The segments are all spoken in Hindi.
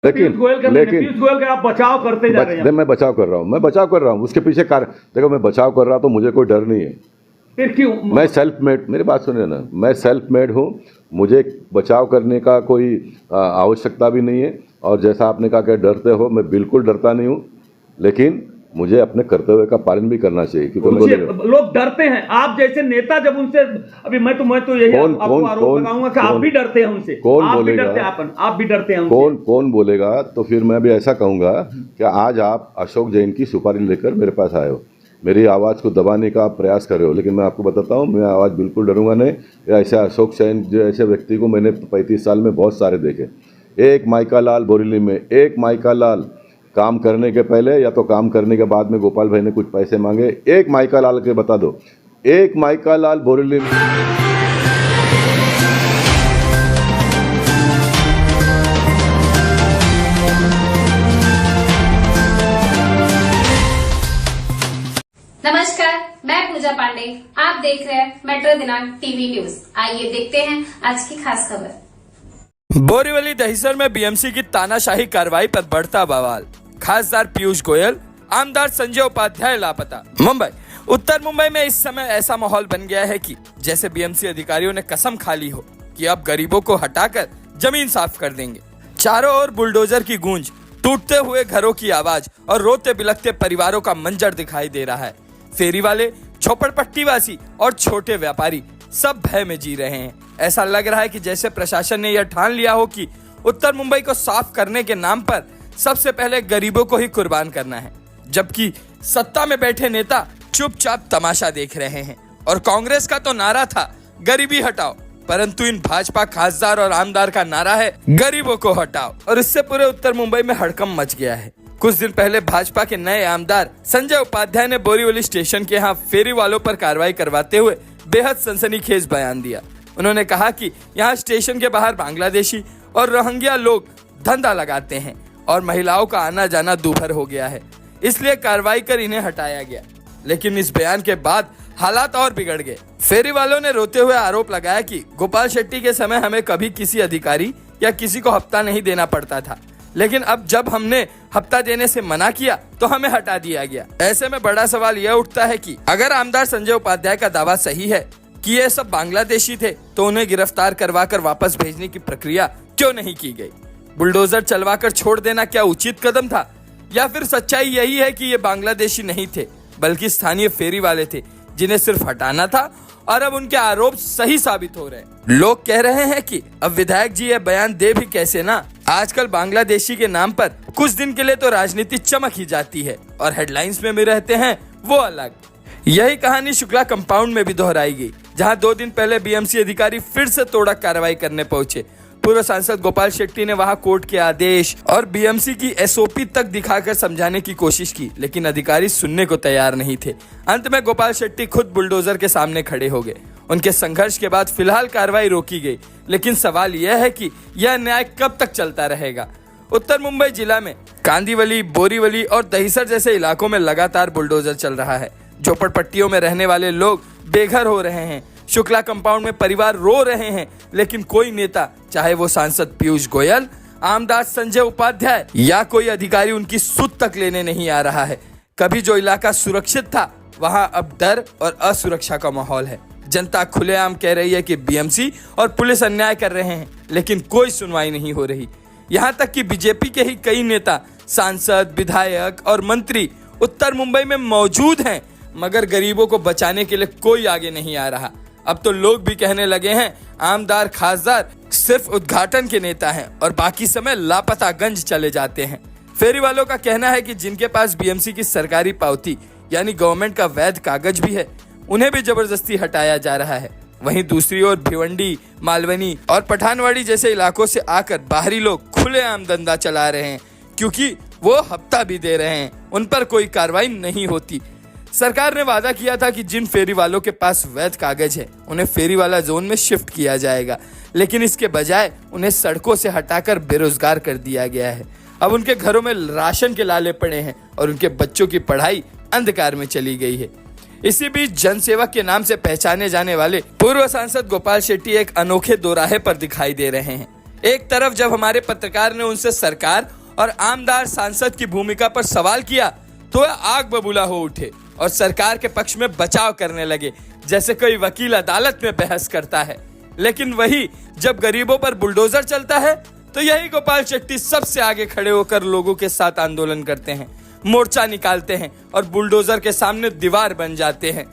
लेकिन पीयूष गोयल का आप बचाव करते जा रहे हैं। मैं बचाव कर रहा हूँ उसके पीछे कारण देखो, मैं बचाव कर रहा हूँ तो मुझे कोई डर नहीं है। फिर क्यों? मैं सेल्फ मेड, मेरी बात सुनिए ना, मैं सेल्फ मेड हूँ, मुझे बचाव करने का कोई आवश्यकता भी नहीं है। और जैसा आपने कहा कि डरते हो, मैं बिल्कुल डरता नहीं हूँ, लेकिन मुझे अपने कर्तव्य का पालन भी करना चाहिए। क्योंकि लोग डरते हैं आप जैसे नेता, जब उनसे अभी मैं तो यही आपको आरोप लगाऊंगा कि आप भी डरते हैं उनसे। कौन बोलेगा? आप भी डरते हैं उनसे। कौन बोलेगा? तो फिर मैं भी ऐसा कहूंगा कि आज आप अशोक जैन की सुपारी लेकर मेरे पास आए हो, मेरी आवाज़ को दबाने का आप प्रयास कर रहे हो, लेकिन मैं आपको बताता हूँ, मैं आवाज़ बिल्कुल डरूंगा नहीं। ऐसे अशोक जैन जैसे व्यक्ति को मैंने 35 साल में बहुत सारे देखे। एक माइका लाल बोरीली में, एक माइका लाल काम करने के पहले या तो काम करने के बाद में गोपाल भाई ने कुछ पैसे मांगे। एक माइका लाल के बता दो, एक माइका लाल बोरीली में। नमस्कार, मैं पूजा पांडे। आप देख रहे हैं मेट्रो दिनांक टीवी न्यूज। आइए देखते हैं आज की खास खबर। बोरीवली दहिसर में बीएमसी की तानाशाही कार्रवाई पर बढ़ता बवाल। खासदार पीयूष गोयल, आमदार संजय उपाध्याय लापता। मुंबई, उत्तर मुंबई में इस समय ऐसा माहौल बन गया है कि जैसे बीएमसी अधिकारियों ने कसम खा ली हो कि अब गरीबों को हटाकर जमीन साफ कर देंगे। चारों ओर बुलडोजर की गूंज, टूटते हुए घरों की आवाज और रोते बिलखते परिवारों का मंजर दिखाई दे रहा है। फेरी वाले, झोपड़पट्टी वासी और छोटे व्यापारी सब भय में जी रहे हैं। ऐसा लग रहा है कि जैसे प्रशासन ने यह ठान लिया हो कि उत्तर मुंबई को साफ करने के नाम पर सबसे पहले गरीबों को ही कुर्बान करना है, जबकि सत्ता में बैठे नेता चुपचाप तमाशा देख रहे हैं। और कांग्रेस का तो नारा था गरीबी हटाओ, परंतु इन भाजपा खासदार और आमदार का नारा है गरीबों को हटाओ। और इससे पूरे उत्तर मुंबई में हड़कंप मच गया है। कुछ दिन पहले भाजपा के नए आमदार संजय उपाध्याय ने बोरीवली स्टेशन के यहाँ फेरी वालों पर कार्रवाई करवाते हुए बेहद सनसनीखेज बयान दिया। उन्होंने कहा कि यहाँ स्टेशन के बाहर बांग्लादेशी और रोहिंग्या लोग धंधा लगाते हैं और महिलाओं का आना जाना दूभर हो गया है, इसलिए कार्रवाई कर इन्हें हटाया गया। लेकिन इस बयान के बाद हालात और बिगड़ गए। फेरी वालों ने रोते हुए आरोप लगाया कि गोपाल शेट्टी के समय हमें कभी किसी अधिकारी या किसी को हफ्ता नहीं देना पड़ता था, लेकिन अब जब हमने हफ्ता देने से मना किया तो हमें हटा दिया गया। ऐसे में बड़ा सवाल यह उठता है कि अगर आमदार संजय उपाध्याय का दावा सही है कि ये सब बांग्लादेशी थे, तो उन्हें गिरफ्तार करवाकर वापस भेजने की प्रक्रिया क्यों नहीं की गई? बुलडोजर चलवाकर छोड़ देना क्या उचित कदम था, या फिर सच्चाई यही है कि ये बांग्लादेशी नहीं थे बल्कि स्थानीय फेरी वाले थे जिन्हें सिर्फ हटाना था और अब उनके आरोप सही साबित हो रहे हैं? लोग कह रहे हैं कि अब विधायक जी ये बयान दे भी कैसे ना। आजकल बांग्लादेशी के नाम पर कुछ दिन के लिए तो राजनीति चमक ही जाती है और हेडलाइंस में भी रहते हैं वो अलग। यही कहानी शुक्ला कंपाउंड में भी दोहराई गई, जहां 2 दिन पहले बीएमसी अधिकारी फिर से तोड़क कार्रवाई करने पहुंचे। पूर्व सांसद गोपाल शेट्टी ने वहां कोर्ट के आदेश और बीएमसी की एसओपी तक दिखाकर समझाने की कोशिश की, लेकिन अधिकारी सुनने को तैयार नहीं थे। अंत में गोपाल शेट्टी खुद बुलडोजर के सामने खड़े हो गए। उनके संघर्ष के बाद फिलहाल कार्रवाई रोकी गई, लेकिन सवाल यह है कि यह न्याय कब तक चलता रहेगा। उत्तर मुंबई जिला में कांदिवली, बोरीवली और दहिसर जैसे इलाकों में लगातार बुलडोजर चल रहा है। झोपड़पट्टियों में रहने वाले लोग बेघर हो रहे हैं। शुक्ला कंपाउंड में परिवार रो रहे हैं, लेकिन कोई नेता, चाहे वो सांसद पीयूष गोयल, आमदार संजय उपाध्याय या कोई अधिकारी उनकी सुध तक लेने नहीं आ रहा है। कभी जो इलाका सुरक्षित था, वहां अब डर और असुरक्षा का माहौल है। जनता खुलेआम कह रही है कि बीएमसी और पुलिस अन्याय कर रहे हैं, लेकिन कोई सुनवाई नहीं हो रही। यहाँ तक कि बीजेपी के ही कई नेता, सांसद, विधायक और मंत्री उत्तर मुंबई में मौजूद हैं, मगर गरीबों को बचाने के लिए कोई आगे नहीं आ रहा। अब तो लोग भी कहने लगे हैं आमदार खासदार सिर्फ उद्घाटन के नेता हैं और बाकी समय लापता गंज चले जाते हैं। फेरी वालों का कहना है कि जिनके पास बीएमसी की सरकारी पावती यानी गवर्नमेंट का वैध कागज भी है, उन्हें भी जबरदस्ती हटाया जा रहा है। वहीं दूसरी ओर भिवंडी, मालवनी और पठानवाड़ी जैसे इलाकों से आकर बाहरी लोग खुलेआम धंधा चला रहे हैं, क्योंकि वो हफ्ता भी दे रहे हैं, उन पर कोई कार्रवाई नहीं होती। सरकार ने वादा किया था कि जिन फेरी वालों के पास वैध कागज है उन्हें फेरी वाला जोन में शिफ्ट किया जाएगा, लेकिन इसके बजाय उन्हें सड़कों से हटाकर बेरोजगार कर दिया गया है। अब उनके घरों में राशन के लाले पड़े हैं और उनके बच्चों की पढ़ाई अंधकार में चली गई है। इसी बीच जनसेवक के नाम से पहचाने जाने वाले पूर्व सांसद गोपाल शेट्टी एक अनोखे दोराहे पर दिखाई दे रहे हैं। एक तरफ जब हमारे पत्रकार ने उनसे सरकार और आमदार सांसद की भूमिका पर सवाल किया तो वह आग बबूला हो उठे और सरकार के पक्ष में बचाव करने लगे, जैसे कोई वकील अदालत में बहस करता है। लेकिन वही जब गरीबों पर बुलडोजर चलता है तो यही गोपाल शेट्टी सबसे आगे खड़े होकर लोगों के साथ आंदोलन करते हैं, मोर्चा निकालते हैं और बुलडोजर के सामने दीवार बन जाते हैं।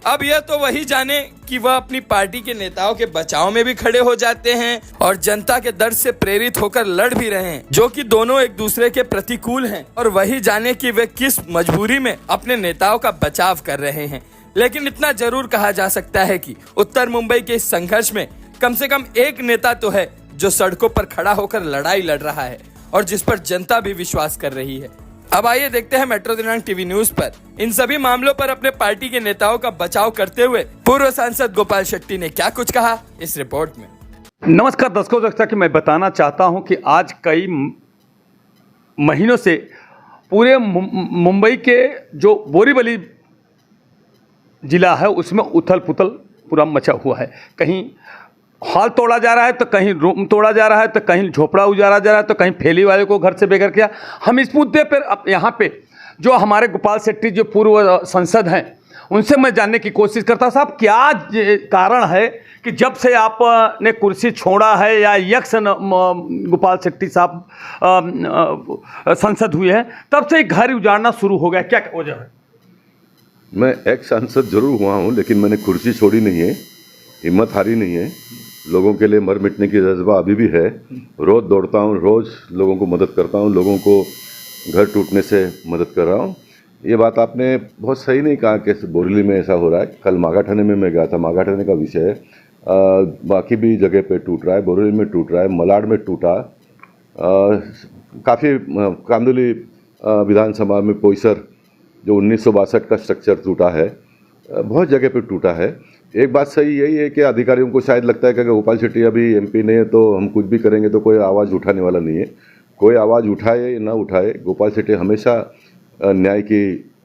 अब यह तो वही जाने कि वह अपनी पार्टी के नेताओं के बचाव में भी खड़े हो जाते हैं और जनता के दर्द से प्रेरित होकर लड़ भी रहे हैं, जो कि दोनों एक दूसरे के प्रतिकूल हैं, और वही जाने कि वे किस मजबूरी में अपने नेताओं का बचाव कर रहे हैं। लेकिन इतना जरूर कहा जा सकता है कि उत्तर मुंबई के इस संघर्ष में कम से कम एक नेता तो है जो सड़कों पर खड़ा होकर लड़ाई लड़ रहा है और जिस पर जनता भी विश्वास कर रही है। अब आइए देखते हैं मेट्रो दिनांक टीवी न्यूज पर इन सभी मामलों पर अपने पार्टी के नेताओं का बचाव करते हुए पूर्व सांसद गोपाल शेट्टी ने क्या कुछ कहा इस रिपोर्ट में। नमस्कार दर्शकों, जैसा कि मैं बताना चाहता हूं कि आज कई महीनों से पूरे मुंबई के जो बोरीवली जिला है उसमें उथल पुथल पूरा मचा हुआ है। कहीं हॉल तोड़ा जा रहा है तो कहीं रूम तोड़ा जा रहा है तो कहीं झोपड़ा उजाड़ा जा रहा है तो कहीं फैली वाले को घर से बेघर किया। हम इस मुद्दे पर यहाँ पे जो हमारे गोपाल शेट्टी जो पूर्व सांसद हैं उनसे मैं जानने की कोशिश करता। साहब, क्या कारण है कि जब से आपने कुर्सी छोड़ा है या यक्स गोपाल शेट्टी साहब सांसद हुए हैं तब से घर उजाड़ना शुरू हो गया, क्या वजह है? मैं एक्स सांसद जरूर हुआ हूँ, लेकिन मैंने कुर्सी छोड़ी नहीं है, हिम्मत हारी नहीं है। लोगों के लिए मर मिटने की जज्बा अभी भी है। रोज़ दौड़ता हूँ, रोज़ लोगों को मदद करता हूँ, लोगों को घर टूटने से मदद कर रहा हूँ। ये बात आपने बहुत सही नहीं कहा कि बोरीवली में ऐसा हो रहा है। कल मागाठाने में मैं गया था, मागाठाने का विषय है, बाकी भी जगह पे टूट रहा है, बोरीवली में टूट रहा है, मलाड में टूटा, काफ़ी कांदुली विधानसभा में पोईसर जो 1962 का स्ट्रक्चर टूटा है, बहुत जगह पे टूटा है। एक बात सही यही है कि अधिकारियों को शायद लगता है कि अगर गोपाल शेट्टी अभी एमपी नहीं है तो हम कुछ भी करेंगे तो कोई आवाज़ उठाने वाला नहीं है। कोई आवाज़ उठाए या ना उठाए, गोपाल शेट्टी हमेशा न्याय की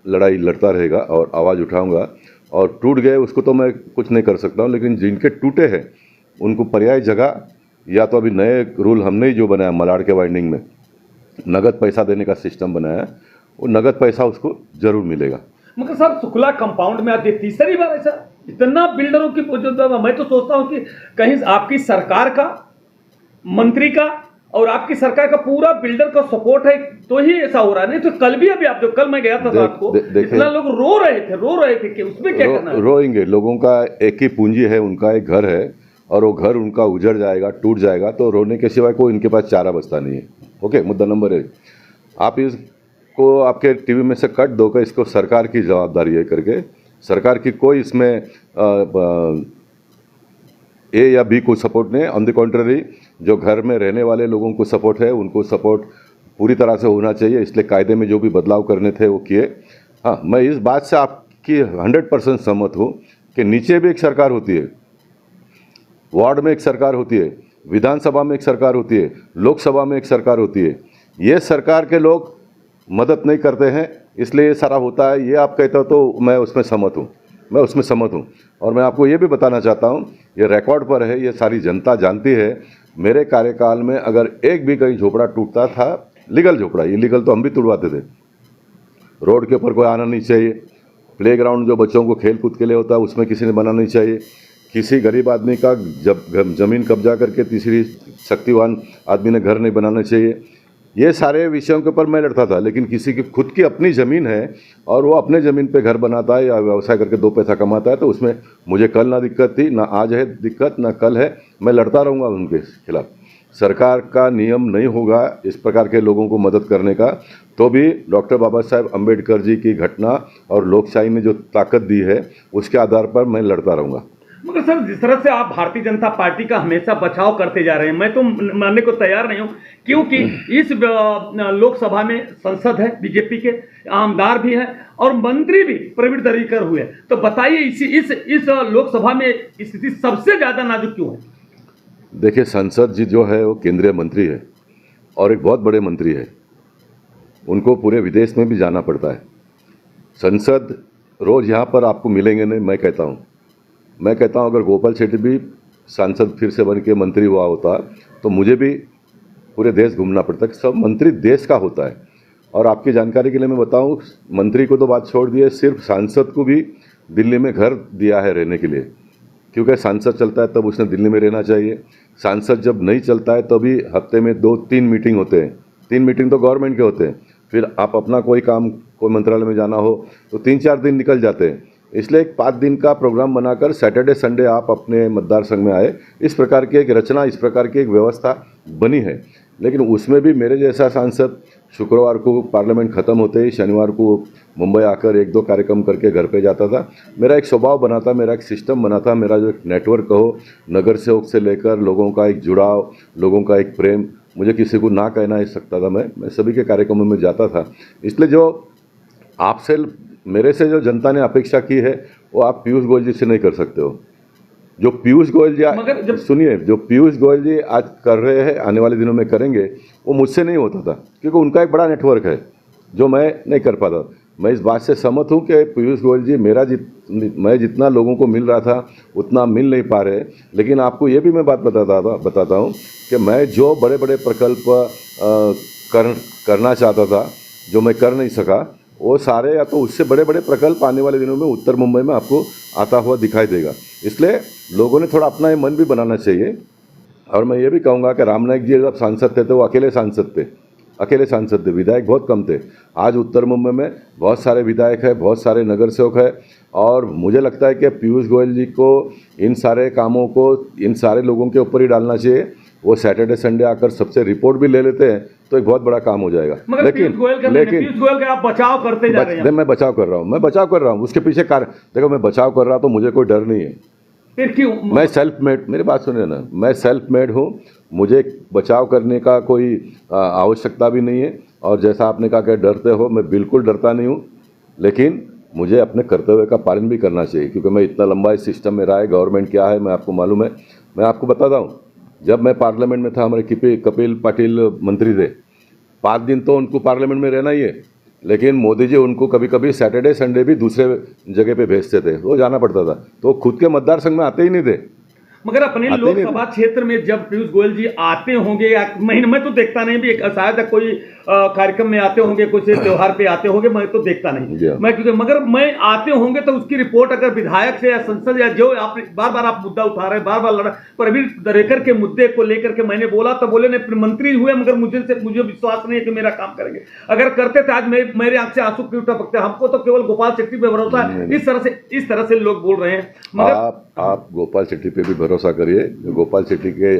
लड़ाई लड़ता रहेगा और आवाज़ उठाऊंगा। और टूट गए उसको तो मैं कुछ नहीं कर सकता हूँ, लेकिन जिनके टूटे हैं उनको पर्याय जगह या तो अभी नए रूल हमने ही जो बनाया मलाड के वाइंडिंग में नगद पैसा देने का सिस्टम बनाया, वो नगद पैसा उसको जरूर मिलेगा। मगर साहब, शुक्ला कंपाउंड में आज तीसरी बार ऐसा इतना बिल्डरों की मैं तो सोचता हूं कि कहीं आपकी सरकार का, मंत्री का और आपकी सरकार का पूरा बिल्डर का सपोर्ट है तो ही ऐसा हो रहा है। नहीं तो कल भी अभी आप जो कल मैं गया था रात को इतना लोग रो रहे थे कि उसमें क्या करना है? रोएंगे। लोगों का एक ही पूंजी है, उनका एक घर है और वो घर उनका उजड़ जाएगा, टूट जाएगा, तो रोने के सिवाय कोई इनके पास चारा बचता नहीं है। ओके, मुद्दा नंबर 1, आप इसको आपके टीवी में से कट दो कि इसको सरकार की जवाबदारी है करके। सरकार की कोई इसमें ए या बी को सपोर्ट नहीं है। ऑन द कॉन्ट्ररी, जो घर में रहने वाले लोगों को सपोर्ट है, उनको सपोर्ट पूरी तरह से होना चाहिए। इसलिए कायदे में जो भी बदलाव करने थे वो किए। हाँ, मैं इस बात से आपकी 100% सहमत हूँ कि नीचे भी एक सरकार होती है, वार्ड में एक सरकार होती है, विधानसभा में एक सरकार होती है, लोकसभा में एक सरकार होती है। ये सरकार के लोग मदद नहीं करते हैं, इसलिए ये सारा होता है। ये आप कहते हो तो मैं उसमें सहमत हूँ, और मैं आपको ये भी बताना चाहता हूँ, ये रिकॉर्ड पर है, ये सारी जनता जानती है। मेरे कार्यकाल में अगर एक भी कहीं झोपड़ा टूटता था, लीगल झोपड़ा, इलीगल तो हम भी तुड़वाते थे, रोड के ऊपर कोई आना नहीं चाहिए, प्लेग्राउंड जो बच्चों को खेल कूद के लिए होता है उसमें किसी ने बनाना नहीं चाहिए, किसी गरीब आदमी का जब ज़मीन कब्जा करके तीसरी शक्तिवान आदमी ने घर नहीं बनाना चाहिए। ये सारे विषयों के ऊपर मैं लड़ता था। लेकिन किसी की खुद की अपनी ज़मीन है और वो अपने ज़मीन पे घर बनाता है या व्यवसाय करके 2 पैसा कमाता है, तो उसमें मुझे कल ना दिक्कत थी, ना आज है दिक्कत, ना कल है। मैं लड़ता रहूँगा उनके खिलाफ। सरकार का नियम नहीं होगा इस प्रकार के लोगों को मदद करने का, तो भी डॉक्टर बाबा साहेब अम्बेडकर जी की घटना और लोकशाही ने जो ताकत दी है उसके आधार पर मैं लड़ता रहूँगा। मगर सर, जिस तरह से आप भारतीय जनता पार्टी का हमेशा बचाव करते जा रहे हैं, मैं तो मानने को तैयार नहीं हूं, क्योंकि इस लोकसभा में सांसद है बीजेपी के, आमदार भी हैं और मंत्री भी प्रवीण दरेकर हुए। तो बताइए इस लोकसभा में स्थिति सबसे ज्यादा नाजुक क्यों है? देखिए, सांसद जी जो है वो केंद्रीय मंत्री है और एक बहुत बड़े मंत्री है, उनको पूरे विदेश में भी जाना पड़ता है। संसद रोज़ यहाँ पर आपको मिलेंगे नहीं। मैं कहता हूँ अगर गोपाल शेट्टी भी सांसद फिर से बन के मंत्री हुआ होता तो मुझे भी पूरे देश घूमना पड़ता है। सब मंत्री देश का होता है। और आपकी जानकारी के लिए मैं बताऊं, मंत्री को तो बात छोड़ दिए, सिर्फ सांसद को भी दिल्ली में घर दिया है रहने के लिए, क्योंकि सांसद चलता है तब उसने दिल्ली में रहना चाहिए। सांसद जब नहीं चलता है तभी हफ्ते में 2-3 मीटिंग होते हैं। 3 मीटिंग तो गवर्नमेंट के होते हैं, फिर आप अपना कोई काम, कोई मंत्रालय में जाना हो तो 3-4 दिन निकल जाते हैं। इसलिए एक 5 दिन का प्रोग्राम बनाकर सैटरडे संडे आप अपने मतदार संघ में आए, इस प्रकार की एक रचना, इस प्रकार की एक व्यवस्था बनी है। लेकिन उसमें भी मेरे जैसा सांसद शुक्रवार को पार्लियामेंट ख़त्म होते ही शनिवार को मुंबई आकर 1-2 कार्यक्रम करके घर पे जाता था। मेरा एक स्वभाव बना था, मेरा एक सिस्टम बना था, मेरा जो एक नेटवर्क हो, नगर सेवक से लेकर लोगों का एक जुड़ाव, लोगों का एक प्रेम, मुझे किसी को ना कहना ही सकता था। मैं सभी के कार्यक्रमों में जाता था। इसलिए जो आपसे, मेरे से जो जनता ने अपेक्षा की है वो आप पीयूष गोयल जी से नहीं कर सकते हो। जो पीयूष गोयल जी, सुनिए, जो पीयूष गोयल जी आज कर रहे हैं, आने वाले दिनों में करेंगे, वो मुझसे नहीं होता था, क्योंकि उनका एक बड़ा नेटवर्क है जो मैं नहीं कर पाता। मैं इस बात से सहमत हूँ कि पीयूष गोयल जी मैं जितना लोगों को मिल रहा था उतना मिल नहीं पा रहे। लेकिन आपको ये भी मैं बात बताता हूँ कि मैं जो बड़े बड़े प्रकल्प करना चाहता था, जो मैं कर नहीं सका, वो सारे या तो उससे बड़े बड़े प्रकल्प आने वाले दिनों में उत्तर मुंबई में आपको आता हुआ दिखाई देगा। इसलिए लोगों ने थोड़ा अपना ये मन भी बनाना चाहिए। और मैं ये भी कहूँगा कि राम नाईक जी जब सांसद थे तो वो अकेले सांसद थे, विधायक बहुत कम थे। आज उत्तर मुंबई में बहुत सारे विधायक हैं, बहुत सारे नगर सेवक हैं। और मुझे लगता है कि पीयूष गोयल जी को इन सारे कामों को इन सारे लोगों के ऊपर ही डालना चाहिए। वो सैटरडे संडे आकर सबसे रिपोर्ट भी ले लेते हैं तो एक बहुत बड़ा काम हो जाएगा। लेकिन पीयूष गोयल का आप बचाव करते जा रहे हैं। मैं बचाव कर रहा हूँ, उसके पीछे कारण देखो, मैं बचाव कर रहा हूँ तो मुझे कोई डर नहीं है। फिर क्यों? मैं सेल्फ मेड, मेरी बात सुनिए ना, मैं सेल्फ मेड हूँ, मुझे बचाव करने का कोई आवश्यकता भी नहीं है। और जैसा आपने कहा कि डरते हो, मैं बिल्कुल डरता नहीं हूँ। लेकिन मुझे अपने कर्तव्य का पालन भी करना चाहिए, क्योंकि मैं इतना लंबा इस सिस्टम में रहा है। गवर्नमेंट क्या है मैं आपको मालूम है। मैं आपको बताता हूँ, जब मैं पार्लियामेंट में था, हमारे कपिल पाटिल मंत्री थे, 5 दिन तो उनको पार्लियामेंट में रहना ही है। लेकिन मोदी जी उनको कभी कभी सैटरडे संडे भी दूसरे जगह पे भेजते थे, वो जाना पड़ता था, तो खुद के मतदार संघ में आते ही नहीं थे। मगर अपने लोकसभा क्षेत्र में जब पीयूष गोयल जी आते होंगे, या महीने में तो देखता नहीं, भी शायद कोई कार्यक्रम में आते होंगे, कुछ त्योहार पे आते होंगे, मैं तो देखता नहीं मैं, क्योंकि मगर मैं आते होंगे तो उसकी रिपोर्ट अगर विधायक से या संसद या जो आप बार आप मुद्दा उठा रहे हैं, बार लड़ा, पर अभी दरेकर के मुद्दे को लेकर के मैंने बोला तो बोले नहीं मंत्री हुए, मगर मुझे विश्वास नहीं है कि मेरा काम करेंगे। अगर करते थे आज मेरे आंख से आंसू क्यों टपकते? हमको तो केवल गोपाल शेट्टी पे भरोसा है। इस तरह से लोग बोल रहे हैं। मगर आप गोपाल शेट्टी पे भी भरोसा करिए, गोपाल शेट्टी के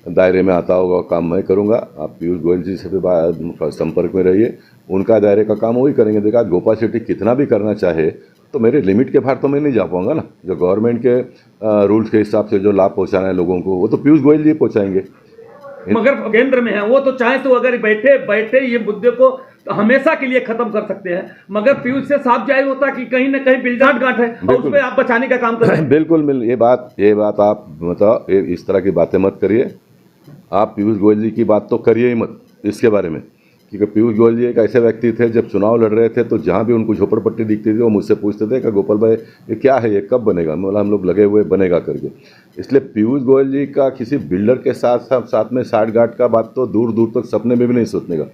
दायरे में आता होगा काम मैं करूंगा। आप पीयूष गोयल जी से भी संपर्क में रहिए, उनका दायरे का काम वही करेंगे। देखा, गोपाल शेट्टी कितना भी करना चाहे तो मेरे लिमिट के बाहर तो मैं नहीं जा पाऊंगा ना। जो गवर्नमेंट के रूल्स के हिसाब से जो लाभ पहुंचाना है लोगों को, वो तो पीयूष गोयल जी पहुंचाएंगे। मगर केंद्र में है वो, तो चाहे तो अगर बैठे ये मुद्दे को हमेशा के लिए खत्म कर सकते हैं। मगर पीयूष से साफ जाहिर होता कि कहीं ना कहीं बिल्डाट गांठ है और उसमें आप बचाने का काम कर रहे हैं। बिल्कुल ये बात आप बताओ, इस तरह की बातें मत करिए। आप पीयूष गोयल जी की बात तो करिए ही मत इसके बारे में, क्योंकि पीयूष गोयल जी एक ऐसे व्यक्ति थे, जब चुनाव लड़ रहे थे तो जहाँ भी उनको झोपड़पट्टी दिखती थी वो मुझसे पूछते थे कि गोपाल भाई ये क्या है, ये कब बनेगा? मैं बोला हम लोग लगे हुए बनेगा करके। इसलिए पीयूष गोयल जी का किसी बिल्डर के साथ में साठ गांठ का बात तो दूर दूर तक सपने में भी नहीं सोचने का।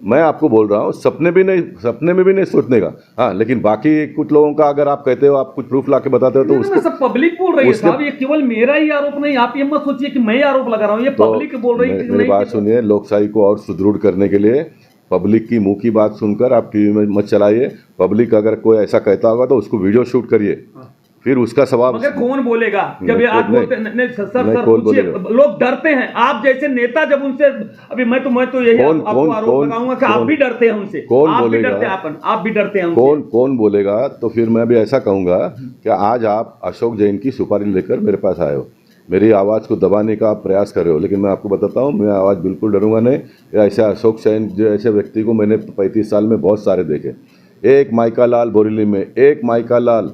मैं आपको बोल रहा हूँ सपने में भी नहीं सोचने का। हाँ, लेकिन बाकी कुछ लोगों का अगर आप कहते हो, आप कुछ प्रूफ ला के बताते हो तो उसको सब पब्लिक बोल रही है साहब। ये केवल मेरा ही आरोप नहीं, आप ये मत सोचिए कि मैं आरोप लगा रहा हूँ, ये पब्लिक बोल रही है। मेरी बात सुनिए, लोकशाही को और सुदृढ़ करने के लिए पब्लिक की मुंह की बात सुनकर आप टीवी में मत चलाइए। पब्लिक अगर कोई ऐसा कहता होगा तो उसको वीडियो शूट करिए, फिर उसका सवाल। मगर कौन बोलेगा जब ये आप बोलते? नहीं सर पूछिए, लोग डरते हैं आप जैसे नेता जब उनसे। अभी मैं तो यही आपको आरोप लगाऊंगा कि आप भी डरते हैं उनसे। कौन बोलेगा? आप भी डरते हैं उनसे। कौन बोलेगा? तो फिर मैं भी ऐसा कहूंगा कि आज आप अशोक जैन की सुपारी लेकर मेरे पास आए हो, मेरी आवाज़ को दबाने का आप प्रयास कर रहे हो, लेकिन मैं आपको बताता हूँ मैं आवाज़ बिल्कुल डरूंगा नहीं। ऐसे अशोक जैन जैसे व्यक्ति को मैंने 35 साल में बहुत सारे देखे। एक माइका लाल बोरीली में, एक माइका लाल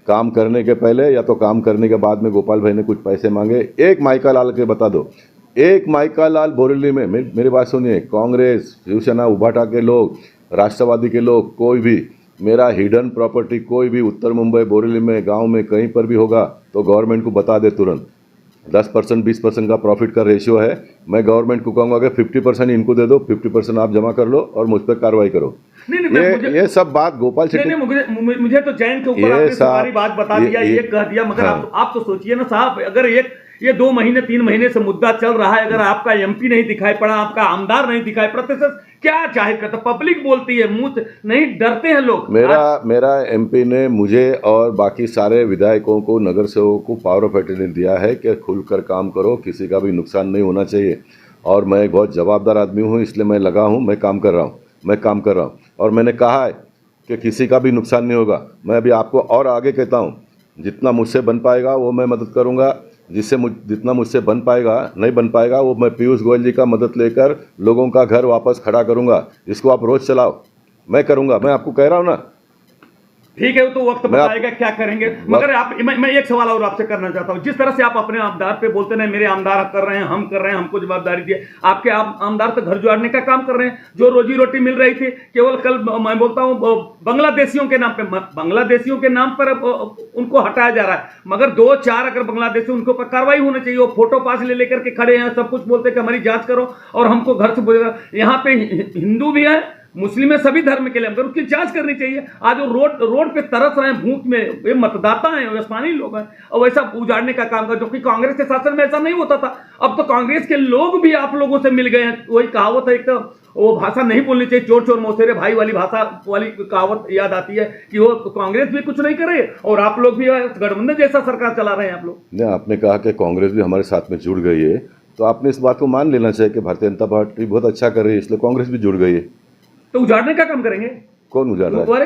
काम करने के पहले या तो काम करने के बाद में गोपाल भाई ने कुछ पैसे मांगे। एक माइका लाल के बता दो, एक माइका लाल बोरीली में। मेरी बात सुनिए, कांग्रेस, शिवसेना, उभाटा के लोग, राष्ट्रवादी के लोग, कोई भी मेरा हिडन प्रॉपर्टी कोई भी उत्तर मुंबई बोरीवली में गांव में कहीं पर भी होगा तो गवर्नमेंट को बता दे तुरंत। 10% 20% का प्रॉफिट का रेशियो है। मैं गवर्नमेंट को कहूँगा कि 50% इनको दे दो, 50% आप जमा कर लो और मुझ पर कार्रवाई करो। नहीं, ये सब बात गोपाल शेट्टी नहीं, मुझे तो जैन के ऊपर आपने सारी बात बता दिया, ये कह दिया, मगर हाँ। आप तो सोचिए ना साहब, अगर ये 2 महीने 3 महीने से मुद्दा चल रहा है, अगर आपका एमपी नहीं दिखाई पड़ा, आपका आमदार नहीं दिखाई पड़ा, तो सर क्या जाहिर करता? पब्लिक बोलती है, मुंह नहीं डरते हैं लोग। मेरा एमपी ने मुझे और बाकी सारे विधायकों को, नगर सेवकों को पावर ऑफ अटर्नी दिया है कि खुलकर काम करो, किसी का भी नुकसान नहीं होना चाहिए। और मैं एक बहुत जवाबदार आदमी हूँ, इसलिए मैं लगा हूँ, मैं काम कर रहा हूँ और मैंने कहा है कि किसी का भी नुकसान नहीं होगा। मैं अभी आपको और आगे कहता हूँ, जितना मुझसे बन पाएगा वो मैं मदद करूँगा, जितना मुझसे बन पाएगा, नहीं बन पाएगा वो मैं पीयूष गोयल जी का मदद लेकर लोगों का घर वापस खड़ा करूँगा। इसको आप रोज़ चलाओ, मैं करूँगा, मैं आपको कह रहा हूँ ना। ठीक है, वो तो वक्त बताएगा क्या करेंगे। मगर मैं एक सवाल और आपसे करना चाहता हूं, जिस तरह से आप अपने आमदार पे बोलते हैं मेरे आमदार कर रहे हैं, हम कर रहे हैं, हमको जवाबदारी दिए, आपके आमदार तो घर जुआड़ने का काम कर रहे हैं। जो रोजी रोटी मिल रही थी, केवल कल मैं बोलता हूं बांग्लादेशियों के नाम पर उनको हटाया जा रहा है, मगर 2-4 अगर बांग्लादेशी, उनको पर कार्रवाई होनी चाहिए। वो फोटो पास ले लेकर के खड़े हैं, सब कुछ बोलते हैं कि हमारी जांच करो और हमको घर से बोलेगा। यहाँ पे हिंदू भी है, मुस्लिम है, सभी धर्म के लिए, मगर उसकी जांच करनी चाहिए। आज वो रोड पे तरस रहे हैं भूख में, ये मतदाता हैं, स्थानीय लोग हैं, और वैसा उजाड़ने का काम कर, जो कि कांग्रेस के शासन में ऐसा नहीं होता था। अब तो कांग्रेस के लोग भी आप लोगों से मिल गए हैं। वही कहावत है, एक तो वो भाषा नहीं बोलनी चाहिए, चोर चोर मौसेरे भाई वाली भाषा वाली कहावत याद आती है कि वो कांग्रेस भी कुछ नहीं करे और आप लोग भी गठबंधन जैसा सरकार चला रहे हैं आप लोग। नहीं, आपने कहा कि कांग्रेस भी हमारे साथ में जुड़ गई है, तो आपने इस बात को मान लेना चाहिए कि भारतीय जनता पार्टी बहुत अच्छा कर रही है, इसलिए कांग्रेस भी जुड़ गई है। तो उजाड़ने का काम करेंगे? कौन उजाड़ रहा है?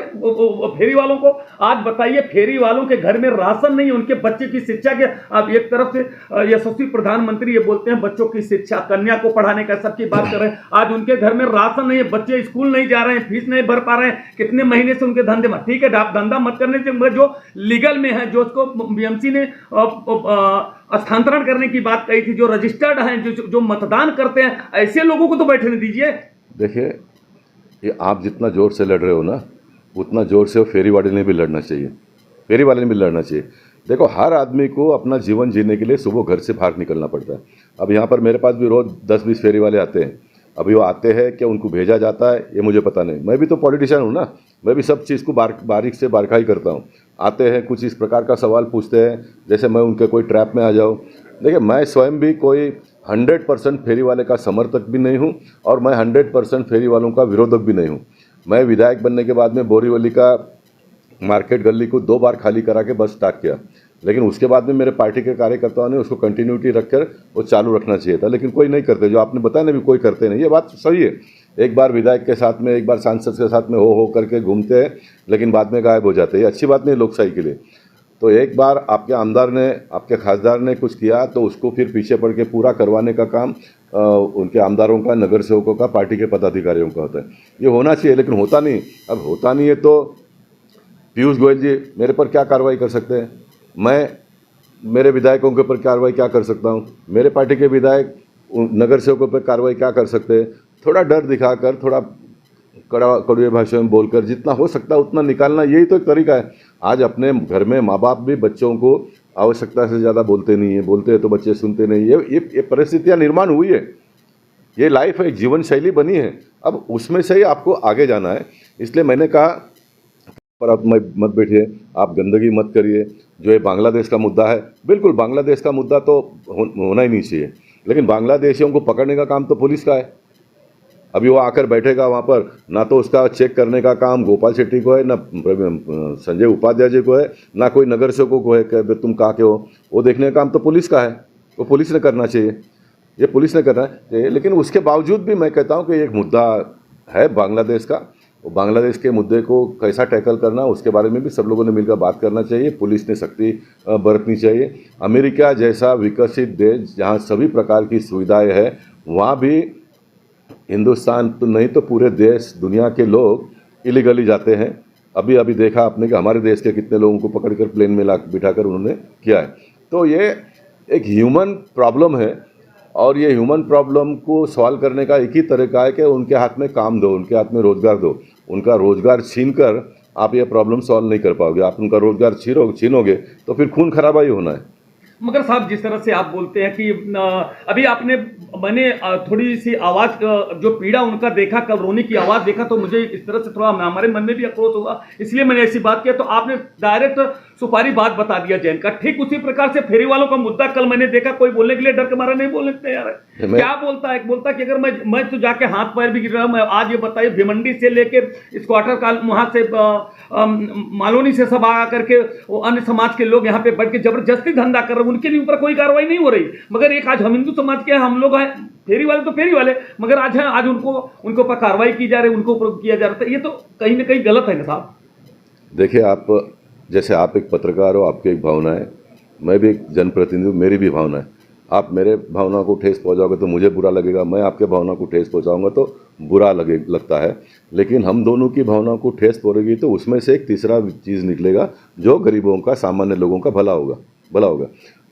फेरी वालों को आज बताइए, फेरी वालों के घर में राशन नहीं है, उनके बच्चे की शिक्षा के, अब एक तरफ से यशस्वी प्रधानमंत्री ये बोलते हैं बच्चों की शिक्षा, कन्या को पढ़ाने का सबकी बात कर रहे हैं, आज उनके घर में राशन नहीं है, बच्चे स्कूल नहीं जा रहे हैं, फीस नहीं भर पा रहे हैं, कितने महीने से उनके धंधे में। ठीक है, आप धंधा मत करने से, जो लीगल में है, जो उसको बीएमसी ने स्थानांतरण करने की बात कही थी, जो रजिस्टर्ड हैं, जो मतदान करते हैं, ऐसे लोगों को तो बैठने दीजिए। देखिए, ये आप जितना जोर से लड़ रहे हो ना, उतना जोर से फेरी वाले ने भी लड़ना चाहिए, फेरी वाले ने भी लड़ना चाहिए। देखो, हर आदमी को अपना जीवन जीने के लिए सुबह घर से बाहर निकलना पड़ता है। अब यहाँ पर मेरे पास भी रोज़ 10-20 फेरी वाले आते हैं। अभी वो आते हैं क्या उनको भेजा जाता है ये मुझे पता नहीं, मैं भी तो पॉलिटिशियन हूँ ना, मैं भी सब चीज़ को बारीक से बारकाई करता हूँ। आते हैं, कुछ इस प्रकार का सवाल पूछते हैं जैसे मैं उनके कोई ट्रैप में आ जाऊँ। देखिए, मैं स्वयं भी कोई 100% फेरी वाले का समर्थक भी नहीं हूं और मैं 100% फेरी वालों का विरोधक भी नहीं हूं। मैं विधायक बनने के बाद में बोरीवली का मार्केट गली को 2 बार खाली करा के बस स्टार्ट किया, लेकिन उसके बाद में मेरे पार्टी के कार्यकर्ताओं ने उसको कंटिन्यूटी रखकर वो चालू रखना चाहिए था, लेकिन कोई नहीं करते। जो आपने बताया ना, भी कोई करते नहीं, ये बात सही है। एक बार विधायक के साथ में, एक बार सांसद के साथ में हो करके घूमते हैं, लेकिन बाद में गायब हो जाते हैं। ये अच्छी बात नहीं लोकशाही के लिए। तो एक बार आपके आमदार ने, आपके खासदार ने कुछ किया तो उसको फिर पीछे पड़ के पूरा करवाने का काम उनके आमदारों का, नगर सेवकों का, पार्टी के पदाधिकारियों का होता है। ये होना चाहिए, लेकिन होता नहीं। अब होता नहीं है तो पीयूष गोयल जी मेरे पर क्या कार्रवाई कर सकते हैं? मैं मेरे विधायकों के ऊपर कार्रवाई क्या कर सकता हूँ? मेरे पार्टी के विधायक नगर सेवकों पर कार्रवाई क्या कर सकते हैं? थोड़ा डर दिखाकर, थोड़ा कड़वे भाषा में बोलकर, जितना हो सकता है उतना निकालना, यही तो एक तरीका है। आज अपने घर में माँ बाप भी बच्चों को आवश्यकता से ज़्यादा बोलते नहीं है, बोलते हैं तो बच्चे सुनते नहीं। ये परिस्थितियाँ निर्माण हुई है, ये लाइफ है, जीवन शैली बनी है। अब उसमें से ही आपको आगे जाना है। इसलिए मैंने कहा, पर आप मत बैठिए, आप गंदगी मत करिए। जो ये बांग्लादेश का मुद्दा है, बिल्कुल बांग्लादेश का मुद्दा तो होना ही नहीं चाहिए, लेकिन बांग्लादेशियों को पकड़ने का काम तो पुलिस का है। अभी वो आकर बैठेगा वहाँ पर, ना तो उसका चेक करने का काम गोपाल शेट्टी को है, ना संजय उपाध्याय जी को है, ना कोई नगर सेवकों को है कि तुम कहाँ के हो। वो देखने का काम तो पुलिस का है, वो पुलिस ने करना चाहिए, ये पुलिस ने करना चाहिए। लेकिन उसके बावजूद भी मैं कहता हूँ कि एक मुद्दा है बांग्लादेश का, वो बांग्लादेश के मुद्दे को कैसा टैकल करना, उसके बारे में भी सब लोगों ने मिलकर बात करना चाहिए। पुलिस ने सख्ती बरतनी चाहिए। अमेरिका जैसा विकसित देश जहाँ सभी प्रकार की सुविधाएँ हैं, वहाँ भी हिंदुस्तान तो नहीं तो पूरे देश, दुनिया के लोग इलीगली जाते हैं। अभी देखा आपने कि हमारे देश के कितने लोगों को पकड़कर प्लेन में बिठाकर उन्होंने किया है। तो ये एक ह्यूमन प्रॉब्लम है, और ये ह्यूमन प्रॉब्लम को सॉल्व करने का एक ही तरीका है कि उनके हाथ में काम दो, उनके हाथ में रोज़गार दो। उनका रोज़गार छीनकर आप ये प्रॉब्लम सॉल्व नहीं कर पाओगे। आप उनका रोजगार छीनोगे तो फिर खून खराबा ही होना है। मगर साहब जिस तरह से आप बोलते हैं कि अभी मैंने थोड़ी सी आवाज जो पीड़ा उनका देखा, कल रोने की आवाज देखा, तो मुझे इस तरह से थोड़ा हमारे मन में भी आक्रोश हुआ, इसलिए मैंने ऐसी बात किया। तो आपने डायरेक्ट सुपारी बात बता दिया जैन का। ठीक उसी प्रकार से फेरी वालों का मुद्दा कल मैंने देखा, कोई बोलने के लिए डर के मारा नहीं बोलने तैयार है। क्या बोलता है? बोलता कि अगर मैं तो जाके हाथ पैर भी गिर रहा हूं। आज ये बताइए, भिवंडी से लेके इस क्वार्टर का वहां से मालोनी से सब आ करके वो अन्य समाज के लोग यहाँ पे बैठ के जबरदस्ती धंधा कर रहे हैं, उनके ऊपर कोई कार्रवाई नहीं हो रही। मगर एक आज हम हिंदू समाज के हम लोग हैं, फेरी वाले तो फेरी वाले, मगर आज हैं, आज उनको ऊपर कार्रवाई की जा रही है, उनको ऊपर किया जा रहा है। ये तो कहीं ना कहीं गलत है ना साहब। देखिए, आप जैसे आप एक पत्रकार हो, आपकी एक भावना है, मैं भी एक जनप्रतिनिधि हूँ, मेरी भी भावना है। आप मेरे भावना को ठेस पहुंचाओगे तो मुझे बुरा लगेगा, मैं आपके भावना को ठेस पहुंचाऊंगा तो बुरा लगता है। लेकिन हम दोनों की भावना को ठेस पहुंचेगी तो उसमें से एक तीसरा चीज़ निकलेगा जो गरीबों का, सामान्य लोगों का भला होगा।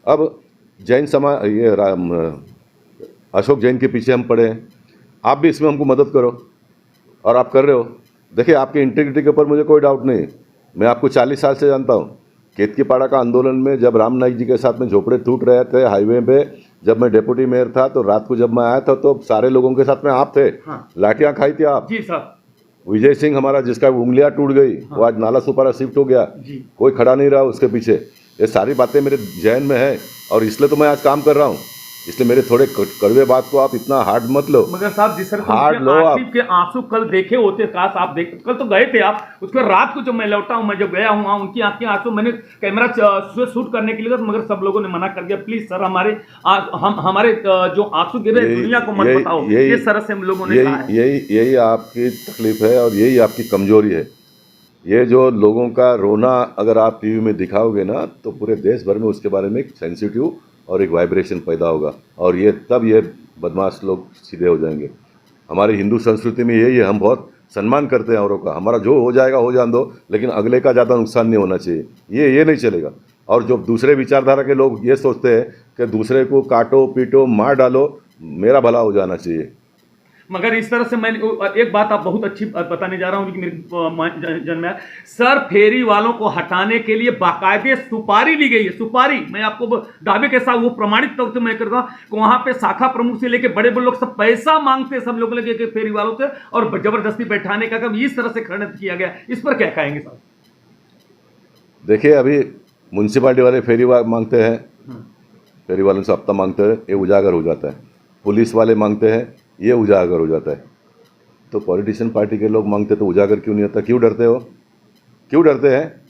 अब जैन समाज, ये अशोक जैन के पीछे हम पड़े हैं, आप भी इसमें हमको मदद करो, और आप कर रहे हो। देखिए, आपकी इंटीग्रिटी के ऊपर मुझे कोई डाउट नहीं। मैं आपको 40 साल से जानता हूँ। केतकीपाड़ा का आंदोलन में जब राम नाईक जी के साथ में झोपड़े टूट रहे थे हाईवे पे, जब मैं डेप्यूटी मेयर था, तो रात को जब मैं आया था तो सारे लोगों के साथ में आप थे। हाँ। लाठियां खाई थी आप जी साहब। विजय सिंह हमारा, जिसका उंगलियां टूट गई, हाँ। वो आज नाला सुपारा शिफ्ट हो गया, कोई खड़ा नहीं रहा उसके पीछे। ये सारी बातें मेरे जहन में है और इसलिए तो मैं आज काम कर रहा हूँ। इसलिए मेरे थोड़े कड़वे बात को आप इतना हार्ड मत लो। मगर साहब जिस तरह हार्ड लो आप। के आंसू कल देखे होते, काश आप देख, कल तो गए थे आप, उसके रात को जब मैं लौटा हूं, मैं जब गया हूं उनकी आंखें आंसू, मैंने कैमरा शूट करने के लिए, मगर सब लोगों ने मना कर दिया। प्लीज सर, हमारे जो आंसू गिरे दुनिया को मत बताओ, इस तरह से हम लोगों ने कहा है। यही आपकी तकलीफ है और यही आपकी कमजोरी है। ये जो लोगों का रोना अगर आप टीवी में दिखाओगे ना, तो पूरे देश भर में उसके बारे में एक सेंसिटिव और एक वाइब्रेशन पैदा होगा, और ये तब ये बदमाश लोग सीधे हो जाएंगे। हमारी हिंदू संस्कृति में यही है, हम बहुत सम्मान करते हैं औरों का। हमारा जो हो जाएगा हो जान दो, लेकिन अगले का ज़्यादा नुकसान नहीं होना चाहिए। ये नहीं चलेगा। और जो दूसरे विचारधारा के लोग ये सोचते हैं कि दूसरे को काटो पीटो मार डालो, मेरा भला हो जाना चाहिए। मगर इस तरह से मैं एक बात आप बहुत अच्छी बताने जा रहा हूं कि मेरे जन्म में, सर फेरी वालों को हटाने के लिए बाकायदे सुपारी ली गई है। सुपारी, मैं आपको दावे के साथ वो प्रमाणित तौर से मैं करता हूं, वहां पे शाखा प्रमुख से लेके बड़े बड़े लोग सब पैसा मांगते, सब लोग लगे फेरी वालों से, और जबरदस्ती बैठाने का काम इस तरह से खंडित किया गया। इस पर क्या कहेंगे साहब? देखिए, अभी म्यूनसिपालिटी वाले फेरी मांगते हैं, फेरी वालों से हफ्ता मांगते हैं, ये उजागर हो जाता है। पुलिस वाले मांगते हैं, ये उजागर हो जाता है। तो पॉलिटिशियन पार्टी के लोग मांगते तो उजागर क्यों नहीं होता? क्यों डरते हो? क्यों डरते हैं?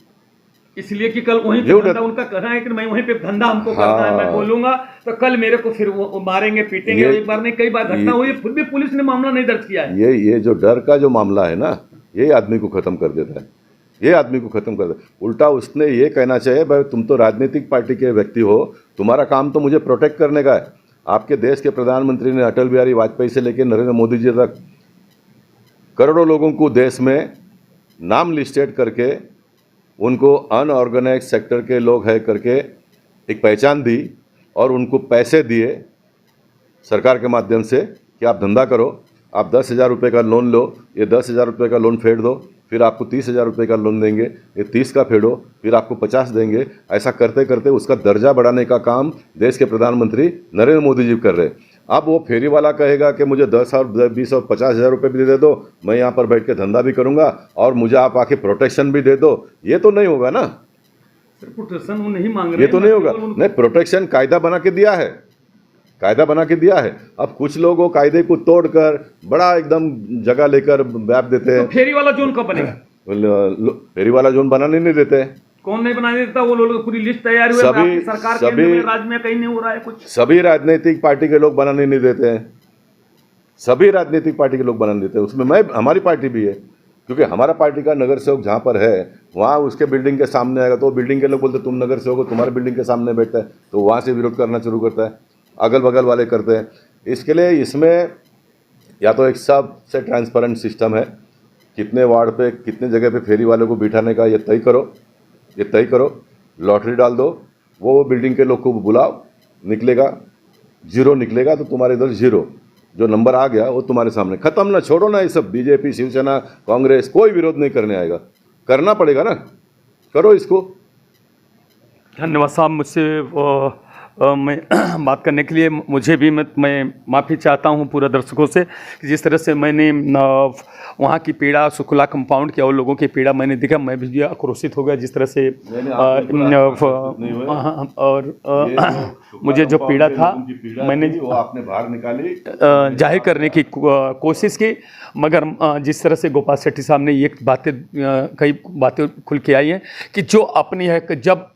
इसलिए कि कल वहीं पे धंधा उनका कहना है कि मैं वहीं पे धंधा हमको करना है, मैं बोलूंगा तो कल मेरे को फिर वो मारेंगे पीटेंगे। एक बार नहीं, कई बार घटना हुई, फिर भी पुलिस ने मामला नहीं दर्ज किया है। ये जो डर का जो मामला है ना, ये आदमी को खत्म कर देता है। ये आदमी को खत्म कर देता है। उल्टा उसने ये कहना चाहिए, भाई तुम तो राजनीतिक पार्टी के व्यक्ति हो, तुम्हारा काम तो मुझे प्रोटेक्ट करने का है। आपके देश के प्रधानमंत्री ने अटल बिहारी वाजपेयी से लेकर नरेंद्र मोदी जी तक करोड़ों लोगों को देश में नाम लिस्टेड करके, उनको अनऑर्गेनाइज सेक्टर के लोग है करके एक पहचान दी और उनको पैसे दिए सरकार के माध्यम से कि आप धंधा करो, आप 10,000 रुपये का लोन लो, ये 10,000 रुपये का लोन फेड दो, फिर आपको 30,000 रुपये का लोन देंगे, ये 30 का फेडो, फिर आपको 50 देंगे। ऐसा करते करते उसका दर्जा बढ़ाने का काम देश के प्रधानमंत्री नरेंद्र मोदी जी कर रहे हैं। अब वो फेरी वाला कहेगा कि मुझे 10 और 20 और 50,000 रुपये भी दे दो, मैं यहाँ पर बैठ के धंधा भी करूँगा और मुझे आप आके प्रोटेक्शन भी दे दो। ये तो नहीं होगा ना, प्रोटेक्शन वो नहीं मांग रहे, ये तो नहीं होगा। नहीं, प्रोटेक्शन कायदा बना के दिया है, कायदा बना के दिया है। अब कुछ लोग वो कायदे को तोड़कर बड़ा एकदम जगह लेकर व्याप देते हैं। तो फेरी वाला जोन कब बनेगा? फेरी वाला जोन बनाने नहीं देते हैं। कौन नहीं बनाने देता? वो लोग पूरी लिस्ट तैयार हुई है, आपकी सरकार के अंदर में, राज्य में कहीं नहीं हो रहा है कुछ। सभी राजनीतिक पार्टी के लोग बनाने नहीं देते हैं, सभी राजनीतिक पार्टी के लोग बनाने देते हैं। उसमें हमारी पार्टी भी है, क्योंकि हमारा पार्टी का नगर सेवक जहाँ पर है वहाँ उसके बिल्डिंग के सामने आएगा तो बिल्डिंग के लोग बोलते तुम नगर सेवक हो, तुम्हारे बिल्डिंग के सामने बैठता है, तो वहाँ से विरोध करना शुरू करता है, अगल बगल वाले करते हैं। इसके लिए इसमें या तो एक सबसे ट्रांसपेरेंट सिस्टम है, कितने वार्ड पे कितने जगह पे फेरी वालों को बिठाने का ये तय करो, लॉटरी डाल दो, वो बिल्डिंग के लोग को बुलाओ, निकलेगा 0 निकलेगा तो तुम्हारे इधर 0, जो नंबर आ गया वो तुम्हारे सामने खत्म। ना छोड़ो ना, ये सब बीजेपी शिवसेना कांग्रेस कोई विरोध नहीं करने आएगा। करना पड़ेगा ना, करो इसको। धन्यवाद साहब, मुझसे मैं बात करने के लिए। मुझे भी मैं माफ़ी चाहता हूं पूरे दर्शकों से कि जिस तरह से मैंने वहाँ की पीड़ा, सुखला कंपाउंड की और लोगों की पीड़ा मैंने देखा, मैं भी आक्रोशित हो गया जिस तरह से और मुझे जो पीड़ा था मैंने वो आपने बाहर निकाली, जाहिर करने की कोशिश की, मगर जिस तरह से गोपाल शेट्टी साहब ने ये कई बातें खुल के आई हैं कि जो अपनी है कि जब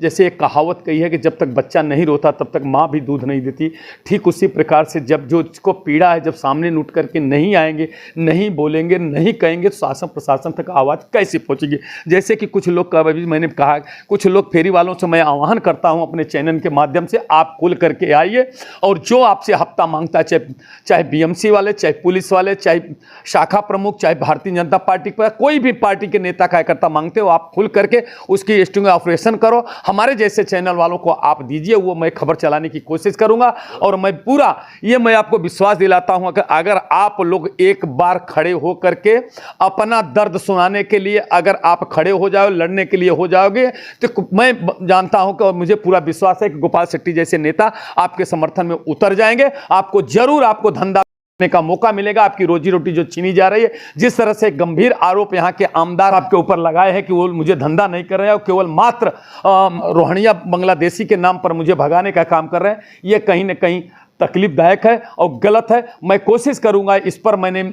जैसे एक कहावत कही है कि जब तक बच्चा नहीं रोता तब तक माँ भी दूध नहीं देती, ठीक उसी प्रकार से जब जो इसको पीड़ा है, जब सामने उठ करके नहीं आएंगे, नहीं बोलेंगे, नहीं कहेंगे तो शासन प्रशासन तक आवाज़ कैसे पहुँचेगी। जैसे कि कुछ लोग, अभी मैंने कहा, कुछ लोग फेरी वालों से मैं आह्वान करता हूँ अपने चैनल के माध्यम से, आप खुल करके आइए और जो आपसे हफ्ता मांगता है, चाहे बीएमसी वाले, चाहे पुलिस वाले, चाहे शाखा प्रमुख, चाहे भारतीय जनता पार्टी पर कोई भी पार्टी के नेता कार्यकर्ता मांगते हो, आप खुल करके उसकी स्टिंग ऑपरेशन करो। हमारे जैसे चैनल वालों को आप दीजिए, वो मैं खबर चलाने की कोशिश करूंगा। और मैं पूरा ये मैं आपको विश्वास दिलाता हूं कि अगर आप लोग एक बार खड़े हो करके अपना दर्द सुनाने के लिए अगर आप खड़े हो जाओ, लड़ने के लिए हो जाओगे, तो मैं जानता हूं कि मुझे पूरा विश्वास है कि गोपाल शेट्टी जैसे नेता आपके समर्थन में उतर जाएंगे। आपको जरूर आपको धंधा का मौका मिलेगा, आपकी रोजी रोटी जो छीनी जा रही है। जिस तरह से गंभीर आरोप यहाँ के आमदार आपके ऊपर लगाए हैं कि वो मुझे धंधा नहीं कर रहे हैं और केवल मात्र रोहणिया बांग्लादेशी के नाम पर मुझे भगाने का काम कर रहे हैं, ये कहीं ना कहीं तकलीफदायक है और गलत है। मैं कोशिश करूंगा इस पर, मैंने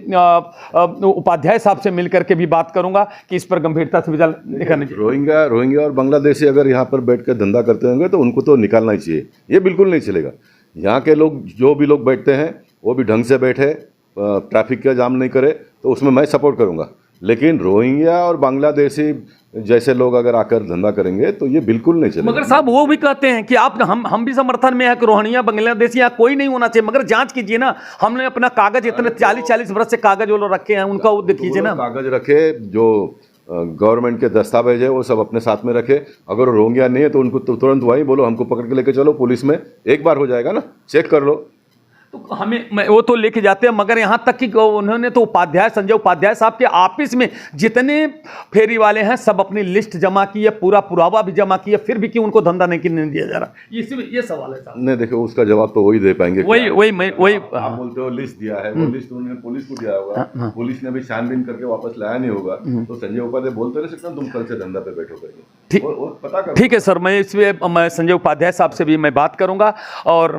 उपाध्याय साहब से मिलकर के भी बात करूंगा कि इस पर गंभीरता से विचार करना चाहिए। रोहिंग्या और बांग्लादेशी अगर यहाँ पर बैठ कर धंधा करते होंगे तो उनको तो निकालना ही चाहिए, ये बिल्कुल नहीं चलेगा। यहाँ के लोग, जो भी लोग बैठते हैं वो भी ढंग से बैठे, ट्रैफिक का जाम नहीं करे, तो उसमें मैं सपोर्ट करूंगा। लेकिन रोहिंग्या और बांग्लादेशी जैसे लोग अगर आकर धंधा करेंगे तो ये बिल्कुल नहीं चलेगा। मगर साहब वो भी कहते हैं कि आप हम भी समर्थन में है कि रोहिंग्या बांग्लादेशी यहाँ कोई नहीं होना चाहिए, मगर जांच कीजिए ना। हमने अपना कागज इतने 40-40 वर्ष से कागज वो लोग रखे हैं, उनका वो देखिए ना। कागज रखे, जो गवर्नमेंट के दस्तावेज है वो सब अपने साथ में रखे। अगर वो रोहिंग्या नहीं है तो उनको तुरंत वहीं बोलो हमको पकड़ के लेके चलो पुलिस में, एक बार हो जाएगा ना, चेक कर लो। तो वो तो लेके जाते हैं, मगर यहाँ तक कि उन्होंने तो संजय उपाध्याय साहब के ऑफिस में जितने फेरी वाले हैं सब अपनी लिस्ट जमा की है, पूरा पुरावा भी जमा किया, फिर भी क्यों उनको धंधा नहीं दिया जा रहा, ये सवाल है साहब। नहीं देखो, उसका जवाब तो वही दे पाएंगे। वही आप बोलते हो लिस्ट दिया है, वो लिस्ट उन्होंने पुलिस को दिया होगा, पुलिस ने भी छानबीन करके वापस लाया नहीं होगा, तो संजय उपाध्याय बोलते रह सकते तुम कल से धंधा पे बैठो करके। ठीक है सर, मैं संजय उपाध्याय साहब से भी मैं बात करूंगा। और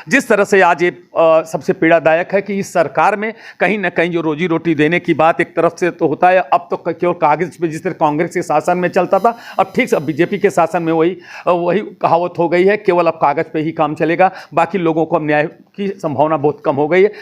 जिस तरह से आज ये सबसे पीड़ादायक है कि इस सरकार में कहीं ना कहीं जो रोजी रोटी देने की बात एक तरफ से तो होता है, अब तो केवल कागज पे, जिस तरह कांग्रेस के शासन में चलता था, अब ठीक से बीजेपी के शासन में वही कहावत हो गई है, केवल अब कागज पे ही काम चलेगा, बाकी लोगों को अब न्याय की संभावना बहुत कम हो गई है।